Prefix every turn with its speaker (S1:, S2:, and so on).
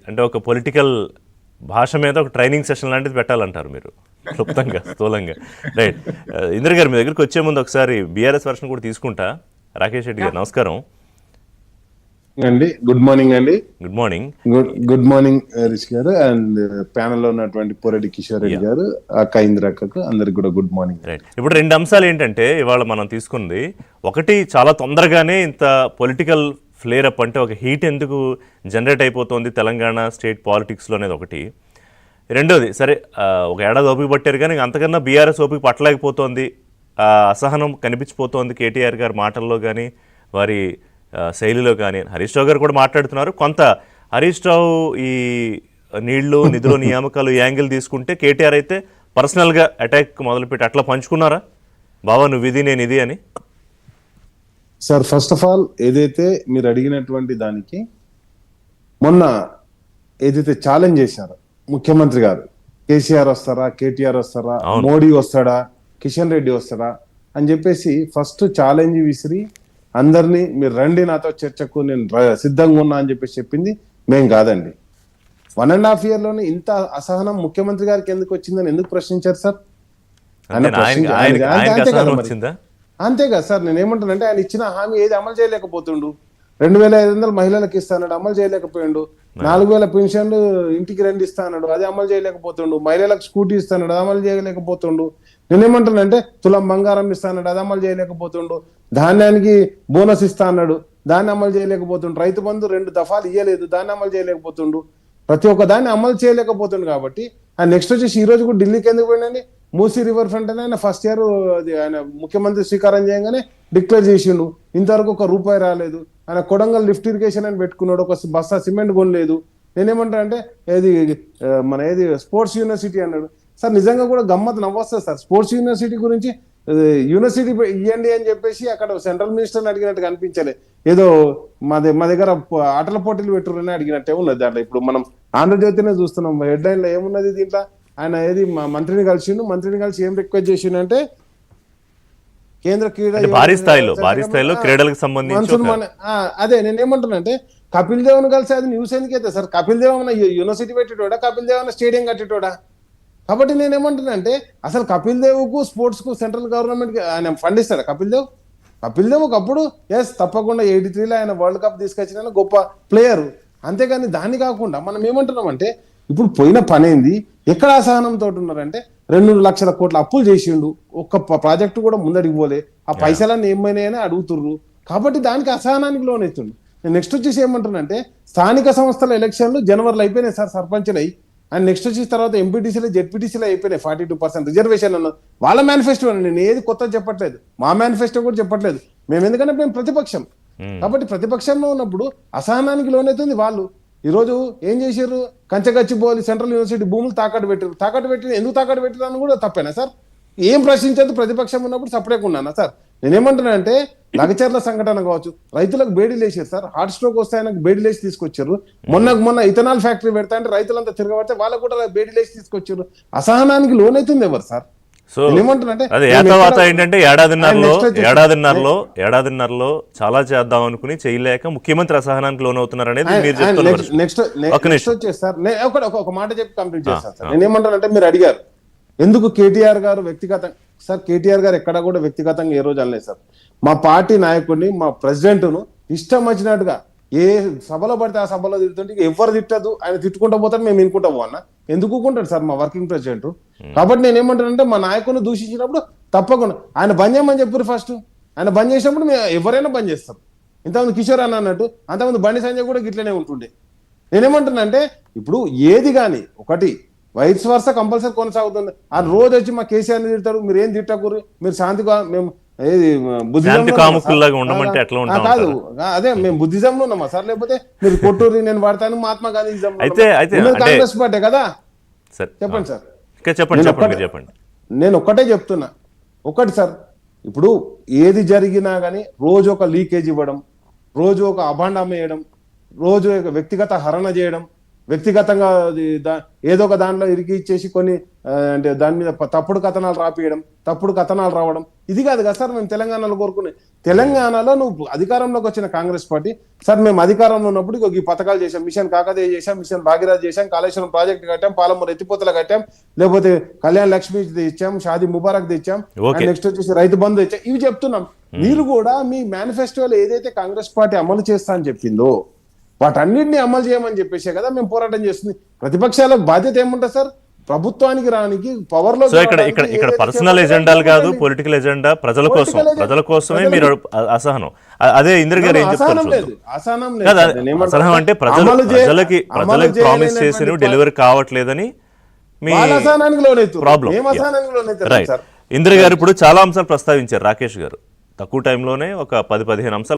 S1: అంటే ఒక పొలిటికల్ భాష మీద ఒక ట్రైనింగ్ సెషన్ లాంటిది పెట్టాలంటారు మీరు క్లుప్తంగా స్థూలంగా. రైట్. ఇంద్ర గారు మీ దగ్గరికి వచ్చే ముందు ఒకసారి బీఆర్ఎస్ వర్షన్ కూడా తీసుకుంటా. రాకేష్ రెడ్డి గారు నమస్కారం
S2: అండి. గుడ్ మార్నింగ్ అండి.
S1: Good morning.
S2: Good morning Rishi గారు అండ్ ప్యానెల్ లో ఉన్నటువంటి పోరెడ్డి కిషోర్ రెడ్డి గారు, అక్క ఇందిరక్కకు అందరికి కూడా గుడ్ మార్నింగ్.
S1: రైట్. ఇప్పుడు రెండు అంశాలు ఏంటంటే ఇవాళ మనం తీసుకుంది, ఒకటి చాలా తొందరగానే ఇంత పొలిటికల్ ఫ్లేర్ అప్ అంటే ఒక హీట్ ఎందుకు జనరేట్ అయిపోతుంది తెలంగాణ స్టేట్ పాలిటిక్స్లో అనేది ఒకటి. రెండోది సరే ఒక ఏడాది ఓపిక పట్టారు కానీ అంతకన్నా బీఆర్ఎస్ ఓపిక పట్టలేకపోతుంది, అసహనం కనిపించిపోతోంది కేటీఆర్ గారి మాటల్లో కానీ వారి శైలిలో కానీ. హరీష్ రావు గారు కూడా మాట్లాడుతున్నారు. కొంత హరీష్ రావు ఈ నీళ్లు నిధులు నియామకాలు యాంగిల్ తీసుకుంటే కేటీఆర్ అయితే పర్సనల్గా అటాక్ మొదలుపెట్టి అట్లా పంచుకున్నారా బావా నువ్వు ఇది నేను ఇది అని?
S2: సార్ ఫస్ట్ ఆఫ్ ఆల్ ఏదైతే మీరు అడిగినటువంటి దానికి మొన్న ఏదైతే ఛాలెంజ్ చేశారో ముఖ్యమంత్రి గారు, కేసీఆర్ వస్తారా, కేటీఆర్ వస్తారా, మోడీ వస్తాడా, కిషన్ రెడ్డి వస్తాడా అని చెప్పేసి ఫస్ట్ ఛాలెంజ్ విసిరి అందరినీ మీరు రండి నాతో చర్చకు నేను సిద్ధంగా ఉన్నా అని చెప్పేసి చెప్పింది మేం కాదండి. 1.5 year లోనే ఇంత అసహనం ముఖ్యమంత్రి గారికి ఎందుకు వచ్చిందని ఎందుకు ప్రశ్నించారు సార్? అంతే కదా సార్. నేను ఏమంటానంటే ఆయన ఇచ్చిన హామీ ఏది అమలు చేయలేకపోతుండు. 2500 మహిళలకు ఇస్తాడు, అమలు చేయలేకపోయిండు. 4000 పెన్షన్లు ఇంటికి రెండు ఇస్తాడు, అది అమలు చేయలేకపోతుండు. మహిళలకు స్కూటీ ఇస్తాడు, అది అమలు చేయలేకపోతుండు. నేనేమంటానంటే తులం బంగారం ఇస్తాడు, అది అమలు చేయలేకపోతుండు. ధాన్యానికి బోనస్ ఇస్తా అన్నాడు, దాన్ని అమలు చేయలేకపోతుండు. రైతు బంధు 2 దఫాలు ఇయ్యలేదు, దాన్ని అమలు చేయలేకపోతుండు. ప్రతి ఒక్క దాన్ని అమలు చేయలేకపోతుండు. కాబట్టి ఆయన నెక్స్ట్ వచ్చేసి ఈ రోజు కూడా ఢిల్లీకి ఎందుకు పోయినండి? మూసీ రివర్ ఫ్రంట్ అని ఆయన ఫస్ట్ ఇయర్ ఆయన ముఖ్యమంత్రి స్వీకారం చేయగానే డిక్లేర్ చేసిండు. ఇంతవరకు ₹1 రాలేదు. ఆయన కొడంగల్ లిఫ్ట్ ఇరిగేషన్ అని పెట్టుకున్నాడు, ఒక బస్తా సిమెంట్ కొనలేదు. నేనేమంటా అంటే ఏది స్పోర్ట్స్ యూనివర్సిటీ అన్నాడు. సార్ నిజంగా కూడా గమ్మత్ నవ్వొస్తుంది సార్. స్పోర్ట్స్ యూనివర్సిటీ గురించి యూనివర్సిటీ ఇవ్వండి అని చెప్పేసి అక్కడ సెంట్రల్ మినిస్టర్ని అడిగినట్టుగా అనిపించలే. ఏదో మా దగ్గర ఆటల పోటీలు పెట్టురని అడిగినట్టే ఉన్నది. దాంట్లో ఇప్పుడు మనం ఆంధ్రజ్యోతినే చూస్తున్నాం, హెడ్ లైన్ లో ఏమున్నది దీంట్లో? ఆయన మంత్రిని కలిసి ఏం రిక్వెస్ట్ చేసిండు అంటే కేంద్ర క్రీడా
S1: భారీ స్థాయిలో క్రీడలకు సంబంధించి
S2: అదే నేను ఏమంటున్నానంటే కపిల్ దేవ్ ను కలిసి అది న్యూస్ ఎందుకైతే సార్? కపిల్ దేవ్ అన్న యూనివర్సిటీ పెట్టేటోడా, కపిల్ దేవ్ అన్న స్టేడియం కట్టేటోడా? కాబట్టి నేనేమంటున్నానంటే అసలు కపిల్ దేవ్ కు స్పోర్ట్స్ కు సెంట్రల్ గవర్నమెంట్ ఆయన ఫండ్ ఇస్తాడా? కపిల్ దేవ్ ఒకప్పుడు తప్పకుండా 83లో ఆయన వరల్డ్ కప్ తీసుకొచ్చిన గొప్ప ప్లేయర్. అంతేగాని దాన్ని కాకుండా మనం ఏమంటున్నామంటే ఇప్పుడు పోయిన పని ఏంది, ఎక్కడ అసహనంతో ఉన్నారంటే 2 లక్షల కోట్ల అప్పులు చేసిండు, ఒక్క ప్రాజెక్టు కూడా ముందడికి పోలే, ఆ పైసలన్నీ ఏమైనాయని అడుగుతుర్రు. కాబట్టి దానికి అసహనానికి లోనవుతుండు. నేను నెక్స్ట్ వచ్చేసి ఏమంటున్నానంటే స్థానిక సంస్థల ఎలక్షన్లు జనవరిలో అయిపోయినాయి సార్, సర్పంచ్లు అయ్యి. అండ్ నెక్స్ట్ వచ్చేసి తర్వాత ఎంపీటీసీలు జెడ్పీటీసీలు అయిపోయినాయి. 42% రిజర్వేషన్ అన్న వాళ్ళ మేనిఫెస్టో. నేను ఏది కొత్త చెప్పట్లేదు, మా మేనిఫెస్టో కూడా చెప్పట్లేదు. ఎందుకంటే మేము ప్రతిపక్షం. కాబట్టి ప్రతిపక్షంలో ఉన్నప్పుడు అసహనానికి లోనవుతుంది వాళ్ళు. ఈ రోజు ఏం చేశారు? కంచగచ్చిబౌలి సెంట్రల్ యూనివర్సిటీ భూములు తాకట్టు పెట్టి ఎందుకు తాకట్టు పెట్టిన కూడా తప్పేనా సార్? ఏం ప్రశ్నించదు ప్రతిపక్షం ఉన్నప్పుడు సపరేట్గా ఉన్నానా సార్? నేనేమంటున్నానంటే లగచర్ల సంఘటన కావచ్చు, రైతులకు బేడీలు వేసారు సార్. హార్ట్ స్ట్రోక్ వస్తే ఆయనకు బేడీలు వేసి తీసుకొచ్చారు. మొన్న ఇథనాల్ ఫ్యాక్టరీ పెడతా అంటే రైతులంతా తిరగబడితే వాళ్ళకు కూడా బేడీలు వేసి తీసుకొచ్చారు. అసహనానికి లోనవుతుంది ఎవరు సార్?
S1: సో ఏంటంటే ఏడాదిన్నరలో చాలా చేద్దాం అనుకుని చేయలేక ముఖ్యమంత్రి అసహనానికి లోనవుతున్నారు అనేది మీరు చెప్తున్నారు.
S2: నెక్స్ట్ వచ్చేసి సార్ ఒక మాట చెప్పి కంప్లీట్ చేస్తాను సార్. నేనేమంటానంటే మీరు అడిగారు ఎందుకు కేటీఆర్ గారు వ్యక్తిగతంగా. సార్ కేటీఆర్ గారు ఎక్కడ కూడా వ్యక్తిగతంగా ఏ రోజు అనలేదు సార్. మా పార్టీ నాయకుడిని, మా ప్రెసిడెంట్ను ఇష్టం వచ్చినట్టుగా ఏ సభలో పడితే ఆ సభలో తిడుతుంటే ఎవరు తిట్టదు, ఆయన తిట్టుకుంటా పోతాడు, మేము వినుకుంటా పోవన్న. ఎందుకు ఊకుంటాడు సార్ మా వర్కింగ్ ప్రెసిడెంట్? కాబట్టి నేను ఏమంటానంటే మా నాయకుని దూషించినప్పుడు తప్పకుండా ఆయన బంద్ చేయమని చెప్పారు. ఫస్ట్ ఆయన బంద్ చేసినప్పుడు మేము ఎవరైనా బంద్ చేస్తారు. ఇంతకుముందు కిషోర్ అన్నట్టు అంతకుముందు బండి సంజయ్ కూడా గిట్లనే ఉంటుండే. నేనేమంటున్నానంటే ఇప్పుడు ఏది కానీ ఒకటి వైస్ వర్స కంపల్సరీ కొనసాగుతుంది. ఆ రోజు వచ్చి మా కేసీఆర్ని తిడతారు, మీరు ఏం తిట్టకూరు, మీరు శాంతిగా మేము కాదు అదే మేము బుద్ధిజంలో ఉన్నామా సార్? లేకపోతే మీరు కొట్టూరి నేను వాడతాను మహాత్మా గాంధీజం కాంగ్రెస్ పార్టీ కదా? చెప్పండి సార్.
S1: చెప్పండి.
S2: నేను ఒక్కటే చెప్తున్నా, ఒకటి సార్, ఇప్పుడు ఏది జరిగినా కానీ రోజు ఒక లీకేజ్ ఇవ్వడం, రోజు ఒక అభాండం వేయడం, రోజు వ్యక్తిగత హరణ చేయడం, వ్యక్తిగతంగా ఏదో ఒక దాంట్లో ఇరికి ఇచ్చేసి కొన్ని అంటే దాని మీద తప్పుడు కథనాలు రాపియడం, తప్పుడు కథనాలు రావడం, ఇది కాదు కదా సార్ మేము తెలంగాణలో కోరుకునే. తెలంగాణలో నువ్వు అధికారంలోకి వచ్చిన కాంగ్రెస్ పార్టీ సార్ మేము అధికారంలో ఉన్నప్పుడు ఇగో ఈ పథకాలు చేశాం, మిషన్ కాకతీయ చేశాం, మిషన్ భాగీరథ చేశాం, కాళేశ్వరం ప్రాజెక్ట్ కట్టాం, పాలమూరు ఎత్తిపోతలు కట్టాం, లేకపోతే కళ్యాణ్ లక్ష్మి తెచ్చాం, షాదీ ముబారక్ తెచ్చాం,
S1: Okay.
S2: నెక్స్ట్ వచ్చేసి రైతు బంధు తెచ్చాం, ఇవి చెప్తున్నాం. మీరు కూడా మీ మేనిఫెస్టోలో ఏదైతే కాంగ్రెస్ పార్టీ అమలు చేస్తా అని చెప్పిందో వాటన్నిటిని అమలు చేయమని చెప్పేసే కదా మేము పోరాటం చేస్తుంది. ప్రతిపక్షాల బాధ్యత ఏముంటుంది సార్? ప్రభుత్వానికి రానికి పవర్ లో
S1: సో ఇక్కడ పర్సనల్ ఎజెండాలు కాదు, పొలిటికల్ ఎజెండా ప్రజల కోసమే మీరు అసహనం. అదే ఇంద్ర గారు ఏం చెప్తారు చూద్దాం.
S2: అసహనం
S1: కాదు, అసహనం అంటే ప్రజలకి ప్రామిస్ చేసి డెలివరీ కావట్లేదని మీ
S2: అసహనానికి లోనైతే
S1: ప్రాబ్లం.
S2: మేము అసహనానికి లోనైతే
S1: రైట్.
S2: సార్.
S1: ఇంద్ర గారు ఇప్పుడు చాలా అంశాలు ప్రస్తావించారు రాకేష్ గారు. తక్కువ టైంలోనే ఒక 10-15 అంశాలు